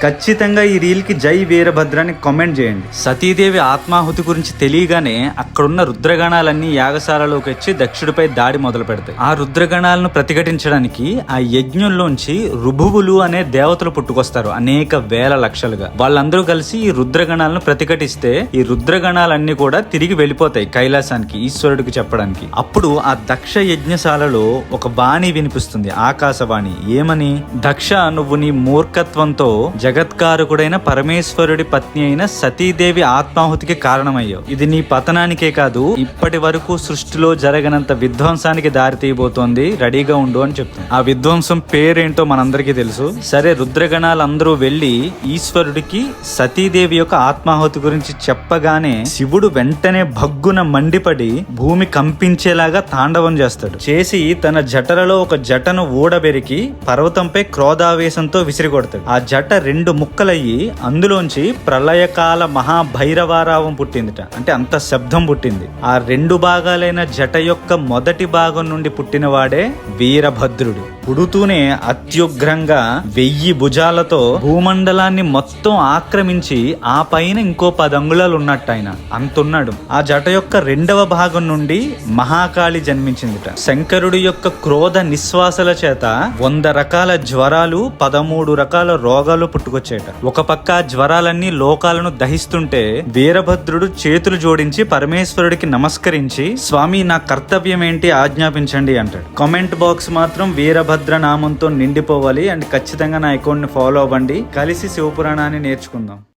ఖచ్చితంగా ఈ రీల్ కి జై వీరభద్ర అని కామెంట్ చేయండి. సతీదేవి ఆత్మాహుతి గురించి తెలియగానే అక్కడున్న రుద్రగణాలన్నీ యాగశాలలోకి వచ్చి దక్షుడిపై దాడి మొదలు పెడతాయి. ఆ రుద్రగణాలను ప్రతిఘటించడానికి ఆ యజ్ఞంలోంచి రుభువులు అనే దేవతలు పుట్టుకొస్తారు, అనేక వేల లక్షలుగా. వాళ్ళందరూ కలిసి ఈ రుద్రగణాలను ప్రతిఘటిస్తే ఈ రుద్రగణాలన్నీ కూడా తిరిగి వెళ్ళిపోతాయి కైలాసానికి, ఈశ్వరుడికి చెప్పడానికి. అప్పుడు ఆ దక్ష యజ్ఞశాలలో ఒక వాణి వినిపిస్తుంది, ఆకాశవాణి. ఏమని? దక్ష, నువ్వు నీ మూర్ఖత్వంతో జగత్కారకుడైన పరమేశ్వరుడి పత్ని అయిన సతీదేవి ఆత్మాహుతికి కారణమయ్యావు. ఇది నీ పతనానికే కాదు, ఇప్పటి వరకు సృష్టిలో జరగనంత విధ్వంసానికి దారి తీయబోతోంది, రెడీగా ఉండు అని చెప్తుంది. ఆ విధ్వంసం పేరేంటో మనందరికీ తెలుసు. సరే, రుద్రగణాలందరూ వెళ్లి ఈశ్వరుడికి సతీదేవి యొక్క ఆత్మాహుతి గురించి చెప్పగానే శివుడు వెంటనే భగ్గున మండిపడి భూమి కంపించేలాగా తాండవం చేస్తాడు. చేసి తన జటలలో ఒక జటను ఊడబెరికి పర్వతంపై క్రోధావేశంతో విసిరికొడతాడు. ఆ జట 2 ముక్కలయ్యి అందులోంచి ప్రళయకాల మహాభైరవారావం పుట్టిందిట. అంటే అంత శబ్దం పుట్టింది. ఆ 2 భాగాలైన జట యొక్క మొదటి భాగం నుండి పుట్టినవాడే వీరభద్రుడు. పుడుతూనే అత్యుగ్రంగా 1000 భుజాలతో భూమండలాన్ని మొత్తం ఆక్రమించి ఆ పైన ఇంకో 10 అంగుళాలు ఉన్నట్టు ఆయన అంతున్నాడు. ఆ జట యొక్క 2వ భాగం నుండి మహాకాళి జన్మించిందిట. శంకరుడి యొక్క క్రోధ నిశ్వాసల చేత 100 రకాల జ్వరాలు, 13 రకాల రోగాలు పుట్టుకొచ్చేట. ఒక పక్క జ్వరాలన్నీ లోకాలను దహిస్తుంటే వీరభద్రుడు చేతులు జోడించి పరమేశ్వరుడికి నమస్కరించి, స్వామి నా కర్తవ్యం ఏంటి ఆజ్ఞాపించండి అంటాడు. కామెంట్ బాక్స్ మాత్రం వీరభద్ర నామంతో నిండిపోవాలి. అండ్ ఖచ్చితంగా నా అకౌంట్ ని ఫాలో అవ్వండి. కలిసి శివపురాణాన్ని నేర్చుకుందాం.